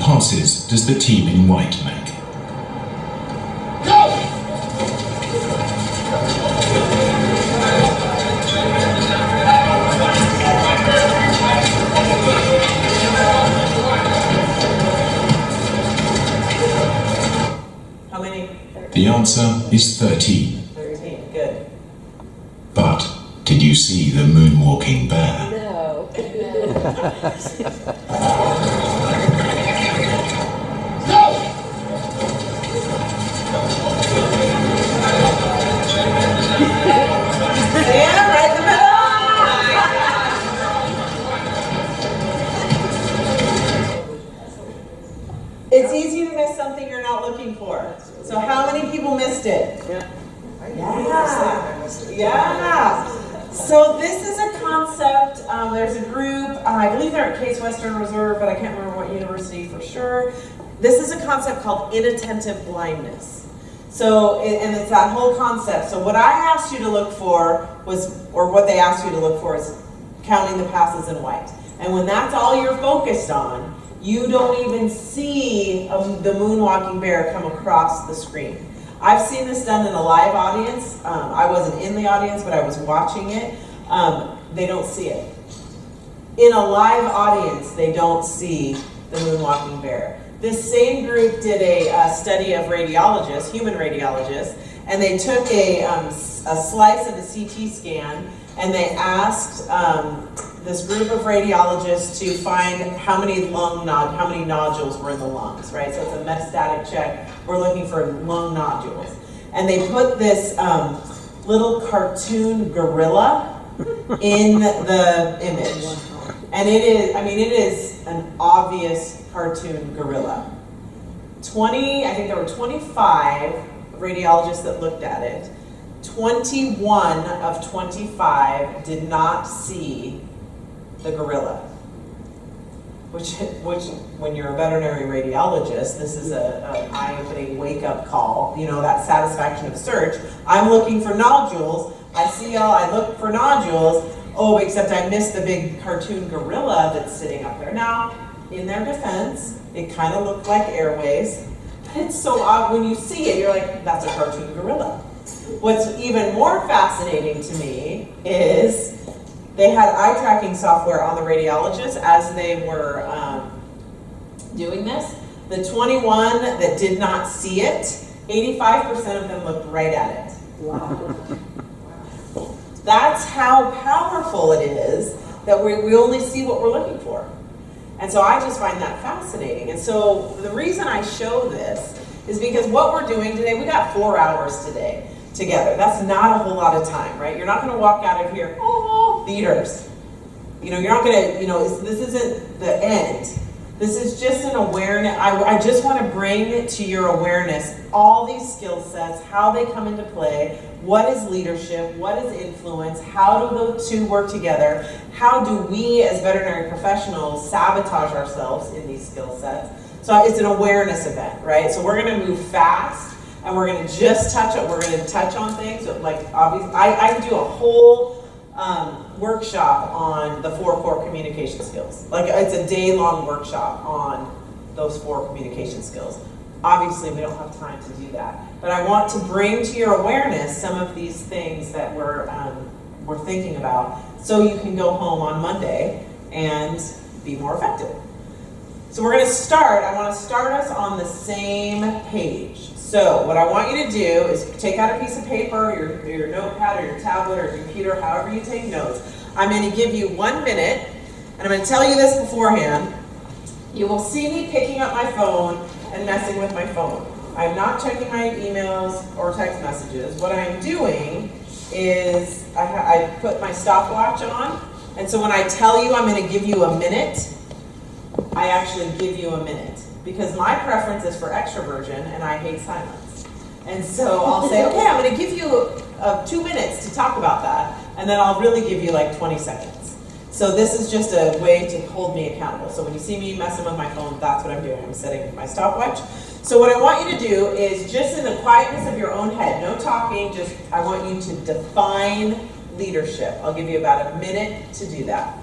passes does the team in white make? How many? The answer is 13. 13, good. But did you see the moonwalking bear? No. Yeah, right in the middle. It's easy to miss something you're not looking for. So how many people missed it? Yeah. So this is a concept. There's a group, I believe they're at Case Western Reserve, but I can't remember what university for sure. This is a concept called inattentive blindness. So, and it's that whole concept. So what I asked you to look for was, or what they asked you to look for is counting the passes in white. And when that's all you're focused on, you don't even see the moonwalking bear come across the screen. I've seen this done in a live audience. I wasn't in the audience, but I was watching it. They don't see it. In a live audience, they don't see the moonwalking bear. This same group did a study of radiologists, human radiologists, and they took a slice of the CT scan and they asked this group of radiologists to find how many nodules were in the lungs, right? So it's a metastatic check. We're looking for lung nodules. And they put this little cartoon gorilla in the image. And it is an obvious cartoon gorilla. I think there were 25 radiologists that looked at it. 21 of 25 did not see the gorilla. Which when you're a veterinary radiologist, this is an eye-opening wake-up call. You know, that satisfaction of search. I'm looking for nodules. I look for nodules. Oh, except I missed the big cartoon gorilla that's sitting up there. Now, in their defense, it kind of looked like airways. But it's so odd when you see it, you're like, that's a cartoon gorilla. What's even more fascinating to me is they had eye tracking software on the radiologists as they were doing this. The 21 that did not see it, 85% of them looked right at it. Wow. That's how powerful it is that we only see what we're looking for. And so I just find that fascinating. And so the reason I show this is because what we're doing today, we got 4 hours today together. That's not a whole lot of time, right? You're not going to walk out of here, oh, leaders. You're not going to, this isn't the end. This is just an awareness. I just want to bring to your awareness all these skill sets, how they come into play, what is leadership, what is influence, how do the two work together, how do we as veterinary professionals sabotage ourselves in these skill sets. So it's an awareness event, right? So we're going to move fast and we're going to just touch it. We're going to touch on things. So like obviously, I can do a whole workshop on the 4 core communication skills. Like it's a day-long workshop on those 4 communication skills. Obviously, we don't have time to do that. But I want to bring to your awareness some of these things that we're thinking about so you can go home on Monday and be more effective. So we're going to start. I want to start us on the same page. So what I want you to do is take out a piece of paper, your notepad or your tablet or your computer, however you take notes. I'm going to give you 1 minute, and I'm going to tell you this beforehand. You will see me picking up my phone and messing with my phone. I'm not checking my emails or text messages. What I'm doing is I put my stopwatch on, and so when I tell you I'm going to give you a minute, I actually give you a minute. Because my preference is for extroversion and I hate silence. And so I'll say, okay, I'm going to give you 2 minutes to talk about that, and then I'll really give you like 20 seconds. So this is just a way to hold me accountable. So when you see me messing with my phone, that's what I'm doing. I'm setting my stopwatch. So what I want you to do is just in the quietness of your own head, no talking, just I want you to define leadership. I'll give you about a minute to do that.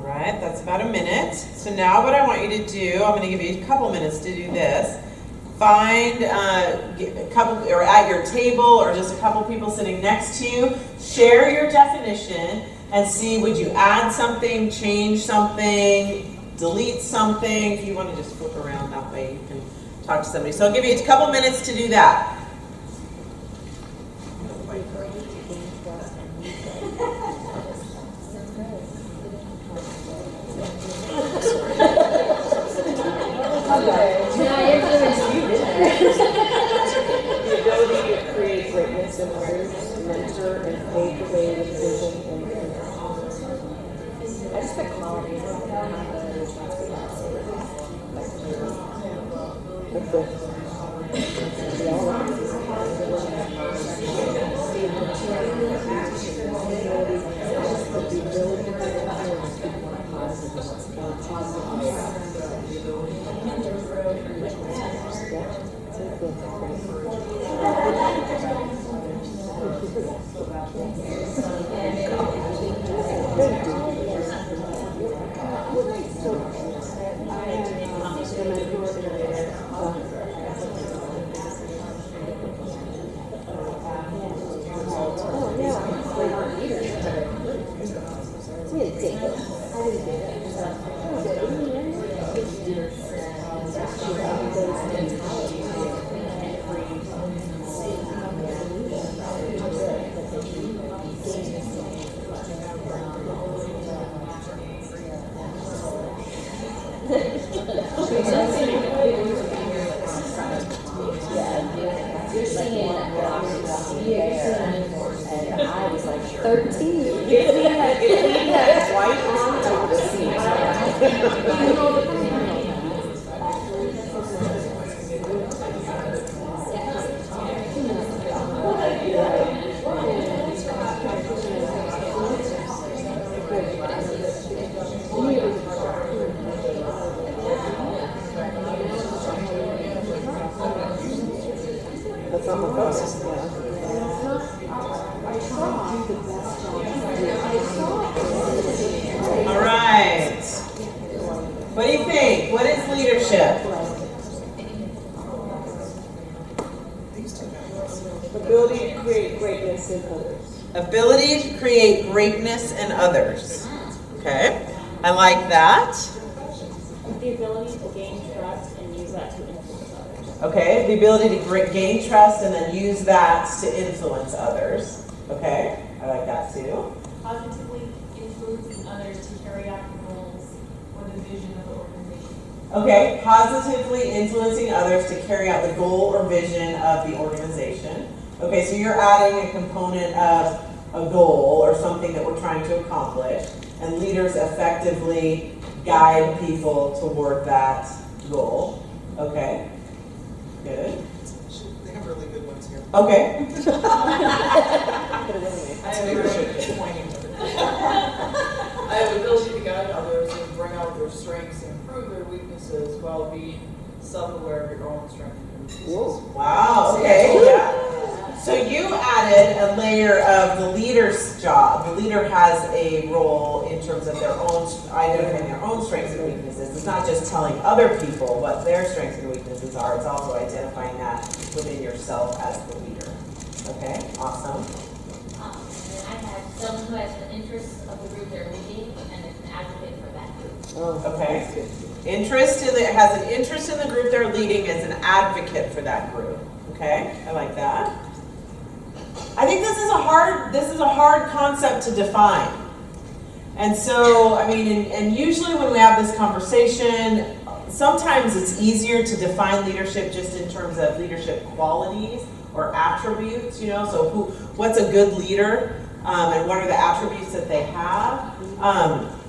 All right, that's about a minute. So now what I want you to do, I'm going to give you a couple minutes to do this. Find a couple, or at your table, or just a couple people sitting next to you. Share your definition and see, would you add something, change something, delete something. If you want to just flip around that way, you can talk to somebody. So I'll give you a couple minutes to do that. The ability to create greatness in others, mentor and pave the way with vision and influence. I just think qualities of You're singing and I was like 13. If we had white on, I would have seen it. That's on the post, yeah. All right. What do you think? What is leadership? Ability to create greatness in others. Ability to create greatness in others. Okay, I like that. The ability to gain trust and use that to influence others. Okay, the ability to gain trust and then use that to influence others. Okay, I like that too. Positively influencing others to carry out the goals or the vision of the organization. Okay, positively influencing others to carry out the goal or vision of the organization. Okay, so you're adding a component of a goal or something that we're trying to accomplish, and leaders effectively guide people toward that goal. Okay, good. They have really good ones here. Okay. I have ability to guide others and bring out their strengths and improve their weaknesses while being self-aware of your own strengths and weaknesses. Wow, okay, yeah. So you added a layer of the leader's job. The leader has a role in terms of their own, identifying their own strengths and weaknesses. It's not just telling other people what their strengths and weaknesses are, it's also identifying that within yourself as the leader. Okay, awesome. And then I had someone who has an interest of the group they're leading and is an advocate for that group. Okay. Has an interest in the group they're leading, as an advocate for that group. Okay, I like that. I think this is a hard concept to define. And so, I mean, and usually when we have this conversation, sometimes it's easier to define leadership just in terms of leadership qualities or attributes, you know, so what's a good leader, and what are the attributes that they have.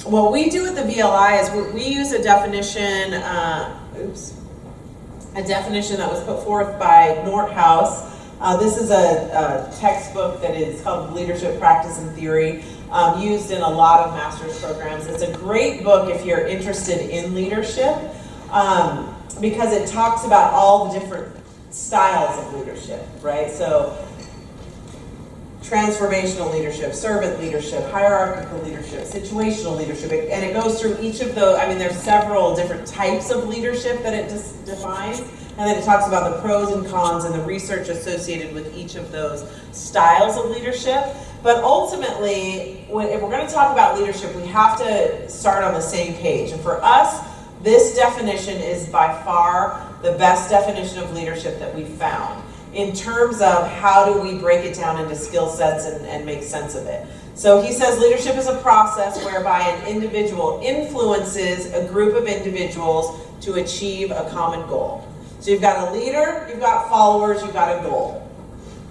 What we do at the VLI is we use a definition, a definition that was put forth by Nordhaus. This is a textbook that is called Leadership Practice and Theory, used in a lot of master's programs. It's a great book if you're interested in leadership, because it talks about all the different styles of leadership, right? So transformational leadership, servant leadership, hierarchical leadership, situational leadership, and it goes through each of those. I mean, there's several different types of leadership that it defines, and then it talks about the pros and cons and the research associated with each of those styles of leadership. But ultimately, if we're going to talk about leadership, we have to start on the same page. And for us, this definition is by far the best definition of leadership that we've found in terms of how do we break it down into skill sets and make sense of it. So he says leadership is a process whereby an individual influences a group of individuals to achieve a common goal. So you've got a leader, you've got followers, you've got a goal.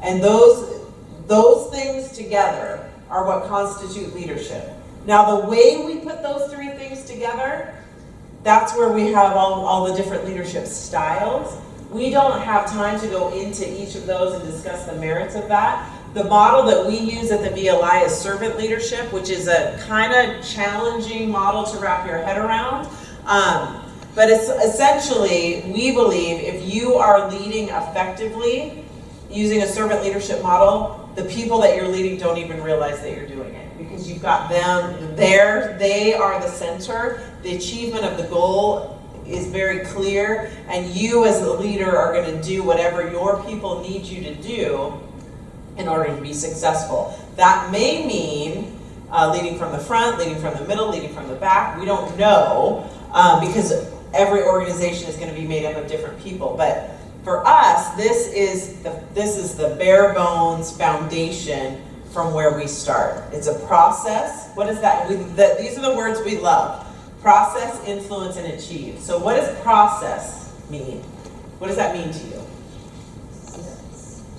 And those things together are what constitute leadership. Now the way we put those three things together, that's where we have all the different leadership styles. We don't have time to go into each of those and discuss the merits of that. The model that we use at the VLI is servant leadership, which is a kind of challenging model to wrap your head around. But it's essentially, we believe if you are leading effectively using a servant leadership model, the people that you're leading don't even realize that you're doing it because you've got them there. They are the center. The achievement of the goal is very clear, and you as the leader are going to do whatever your people need you to do in order to be successful. That may mean leading from the front, leading from the middle, leading from the back. We don't know because every organization is going to be made up of different people. But for us, this is the bare bones foundation from where we start. It's a process. What is that? These are the words we love. Process, influence, and achieve. So what does process mean? What does that mean to you?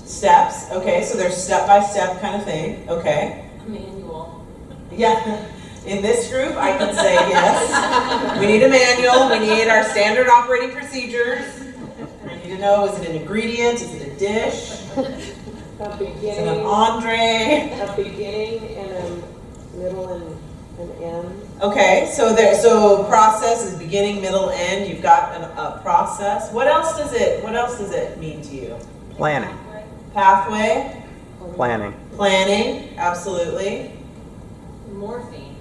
Steps. Okay, so there's step-by-step kind of thing. Okay. Manual. Yeah. In this group, I can say yes. We need a manual. We need our standard operating procedures. We need to know, is it an ingredient? Is it a dish? A Is it an beginning, entree? a beginning and a middle and an end. Okay, so process is beginning, middle, end. You've got a process. What else does it mean to you? Planning. Pathway, Planning. absolutely. Morphine.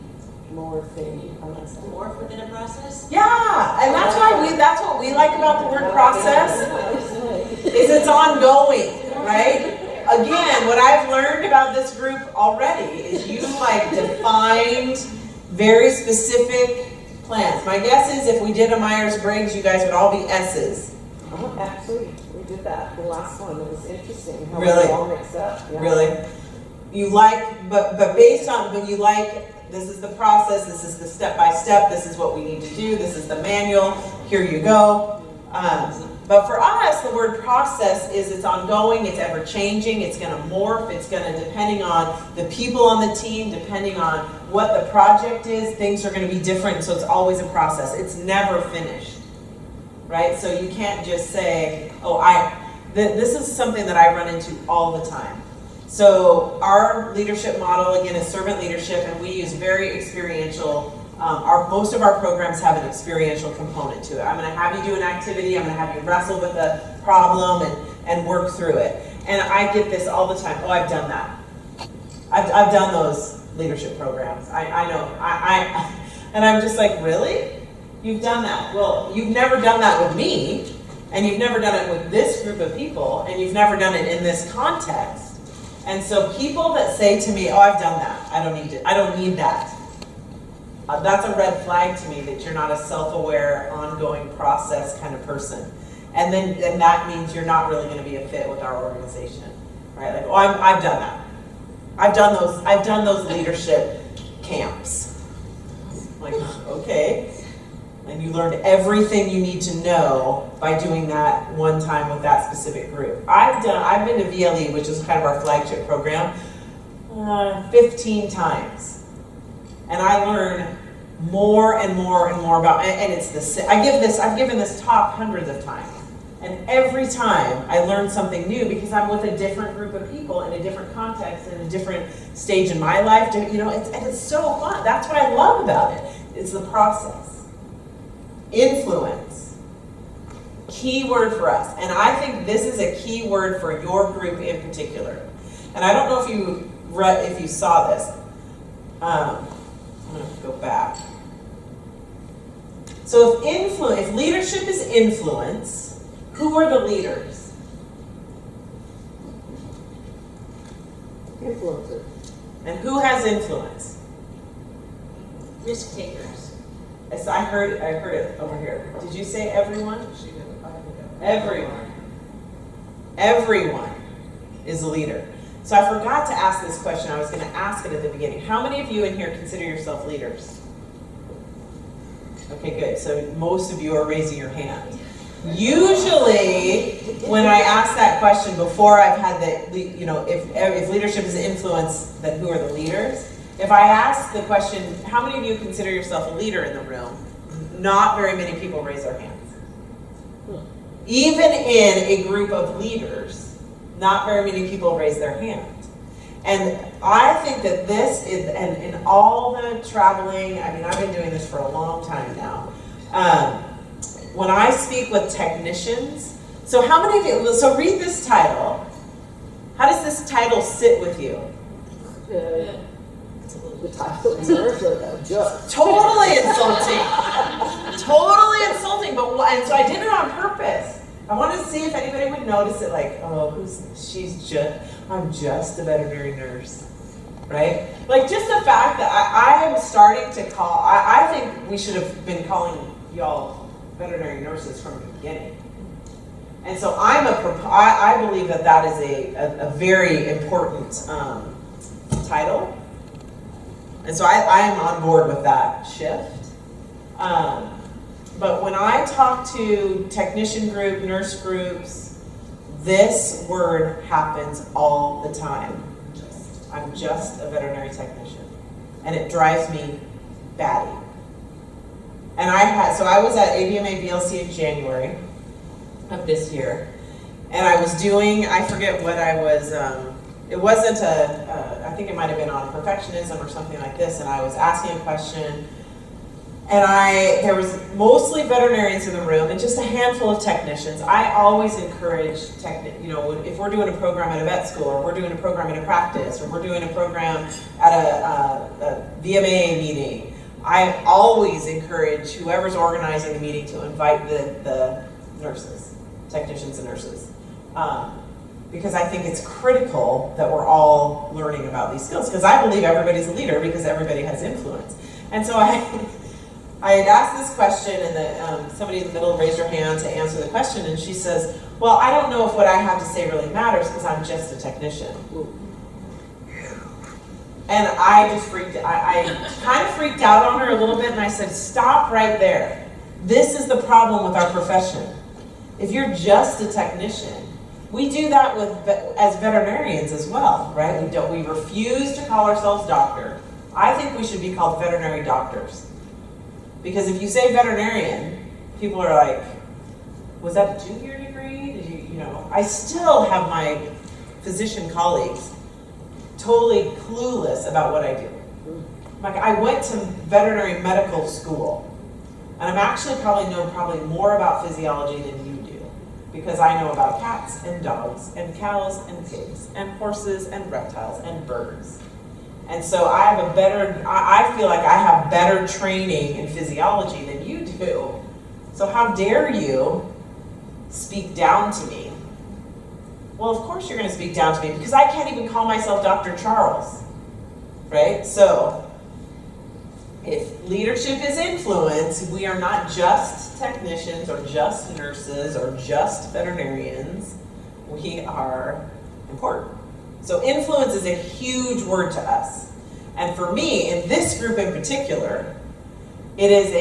Morphing. Morph within a process? Yeah, and that's what we like about the word process is it's ongoing, right? Again, what I've learned about this group already is you defined very specific plans. My guess is if we did a Myers-Briggs, you guys would all be S's. Oh, actually, we did that. The last one. It was interesting how Really? we all mixed up. Yeah. Really? You but based on when you this is the process, this is the step-by-step, this is what we need to do, this is the manual, here you go. But for us, the word process is it's ongoing, it's ever-changing, it's going to morph, it's going to, depending on the people on the team, depending on what the project is, things are going to be different, so it's always a process. It's never finished, right? So you can't just say, this is something that I run into all the time. So our leadership model, again, is servant leadership, and we use very experiential. Most of our programs have an experiential component to it. I'm going to have you do an activity. I'm going to have you wrestle with a problem and work through it. And I get this all the time. Oh, I've done that. I've done those leadership programs. I know. And I'm just like, really? You've done that? Well, you've never done that with me, and you've never done it with this group of people, and you've never done it in this context. And so people that say to me, oh, I've done that. I don't need that. That's a red flag to me that you're not a self-aware, ongoing process kind of person. And that means you're not really going to be a fit with our organization, right? Like, oh, I've done that. I've done those leadership camps. Like, okay. And you learned everything you need to know by doing that one time with that specific group. I've been to VLE, which is kind of our flagship program, 15 times. And I learn more and more and more about, and I've given this talk hundreds of times. And every time I learn something new because I'm with a different group of people in a different context, in a different stage in my life, and it's so fun. That's what I love about it. It's the process. Influence. Key word for us. And I think this is a key word for your group in particular. And I don't know if you if you saw this. I'm going to go back. So if leadership is influence, who are the leaders? Influencer. And who has influence? Risk takers. Yes, I heard it over here. Did you say everyone? She did, I did. Everyone. Everyone is a leader. So I forgot to ask this question. I was going to ask it at the beginning. How many of you in here consider yourself leaders? Okay, good. So most of you are raising your hand. Usually, when I ask that question before I've had if leadership is influence, then who are the leaders? If I ask the question, how many of you consider yourself a leader in the room? Not very many people raise their hands. Even in a group of leaders, not very many people raise their hand. And I think that this is, and in all the traveling, I mean, I've been doing this for a long time now. When I speak with technicians, so how many of you, so read this title. How does this title sit with you? The title is a joke. Totally insulting. Totally insulting, and so I did it on purpose. I wanted to see if anybody would notice it, like, oh, I'm just a veterinary nurse, right? Like, just the fact that I am starting to call, I think we should have been calling y'all veterinary nurses from the beginning. And so I believe that is a very important title. And so I am on board with that shift. But when I talk to technician group, nurse groups, this word happens all the time. I'm just a veterinary technician. And it drives me batty. And I was at AVMA BLC in January of this year. And I was doing, I forget what I was, it wasn't I think it might have been on perfectionism or something like this. And I was asking a question. And there was mostly veterinarians in the room and just a handful of technicians. I always encourage if we're doing a program at a vet school, or we're doing a program in a practice, or we're doing a program at a VMA meeting, I always encourage whoever's organizing the meeting to invite the nurses, technicians and nurses. Because I think it's critical that we're all learning about these skills, because I believe everybody's a leader because everybody has influence. And so I had asked this question, and somebody in the middle raised her hand to answer the question, and she says, well, I don't know if what I have to say really matters because I'm just a technician. And I just I kind of freaked out on her a little bit, and I said, stop right there. This is the problem with our profession. If you're just a technician, we do that as veterinarians as well, right? We refuse to call ourselves doctor. I think we should be called veterinary doctors. Because if you say veterinarian, people are like, was that a 2-year degree? Did you know? I still have my physician colleagues totally clueless about what I do. Like, I went to veterinary medical school, and I'm actually probably more about physiology than you do, because I know about cats and dogs and cows and pigs and horses and reptiles and birds. And so I feel like I have better training in physiology than you do. So how dare you speak down to me? Well, of course you're going to speak down to me, because I can't even call myself Dr. Charles, right? So if leadership is influence, we are not just technicians or just nurses or just veterinarians. We are important. So influence is a huge word to us. And for me, in this group in particular, it is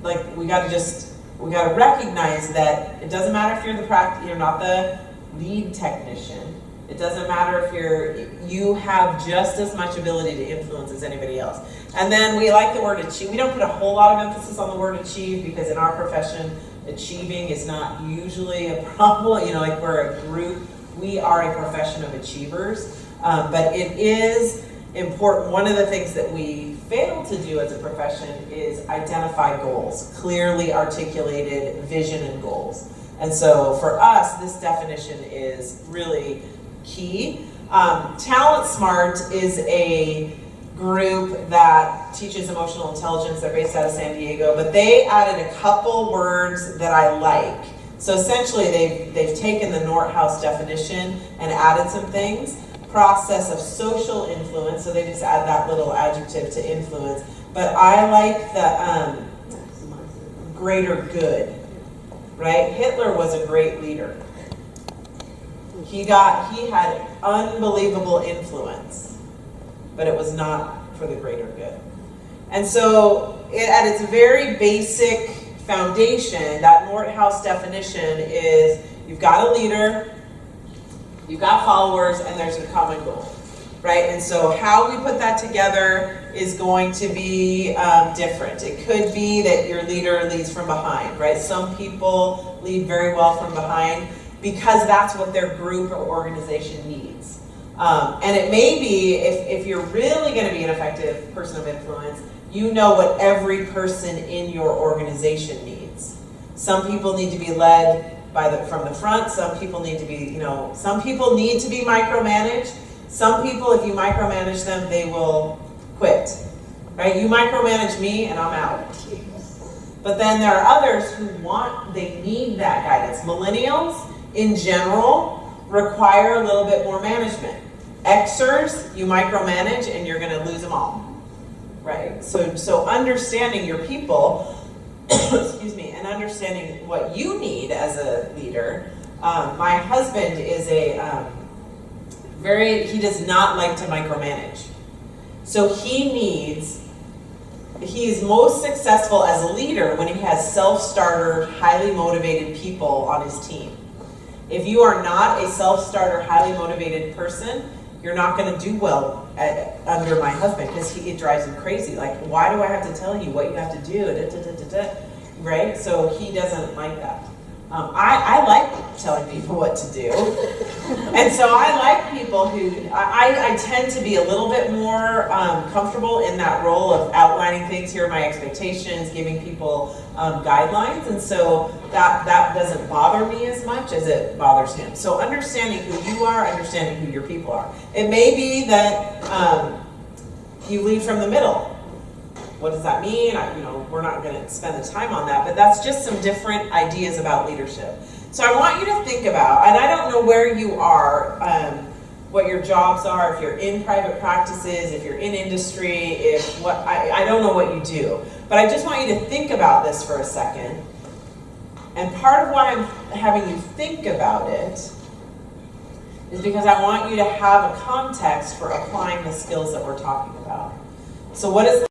we got to recognize that it doesn't matter if you're not the lead technician. It doesn't matter if you have just as much ability to influence as anybody else. And then we like the word achieve. We don't put a whole lot of emphasis on the word achieve, because in our profession, achieving is not usually a problem. Like we're a group. We are a profession of achievers, but it is important. One of the things that we fail to do as a profession is identify goals, clearly articulated vision and goals. And so for us, this definition is really key. Talent Smart is a group that teaches emotional intelligence. They're based out of San Diego, but they added a couple words that I like. So essentially, they've taken the Nordhaus definition and added some things. Process of social influence, so they just add that little adjective to influence. But I like the greater good, right? Hitler was a great leader. He had unbelievable influence, but it was not for the greater good. And so at its very basic foundation, that Nordhaus definition is you've got a leader, you've got followers, and there's a common goal, right? And so how we put that together is going to be different. It could be that your leader leads from behind, right? Some people lead very well from behind because that's what their group or organization needs. And it may be, if you're really going to be an effective person of influence, you know what every person in your organization needs. Some people need to be led from the front. Some people need to be, some people need to be micromanaged. Some people, if you micromanage them, they will quit, right? You micromanage me and I'm out. But then there are others who they need that guidance. Millennials, in general, require a little bit more management. Xers, you micromanage and you're going to lose them all, right? So understanding your people, excuse me, and understanding what you need as a leader. My husband is he does not like to micromanage. So he's most successful as a leader when he has self-starter, highly motivated people on his team. If you are not a self-starter, highly motivated person, you're not going to do well under my husband because it drives him crazy. Like, why do I have to tell you what you have to do? Right? So he doesn't like that. I like telling people what to do. And so I like people who, I tend to be a little bit more comfortable in that role of outlining things. Here are my expectations, giving people guidelines. And so that doesn't bother me as much as it bothers him. So understanding who you are, understanding who your people are. It may be that you lead from the middle. What does that mean? We're not going to spend the time on that, but that's just some different ideas about leadership. So I want you to think about, and I don't know where you are, what your jobs are, if you're in private practices, if you're in industry, I don't know what you do, but I just want you to think about this for a second. And part of why I'm having you think about it is because I want you to have a context for applying the skills that we're talking about. So what is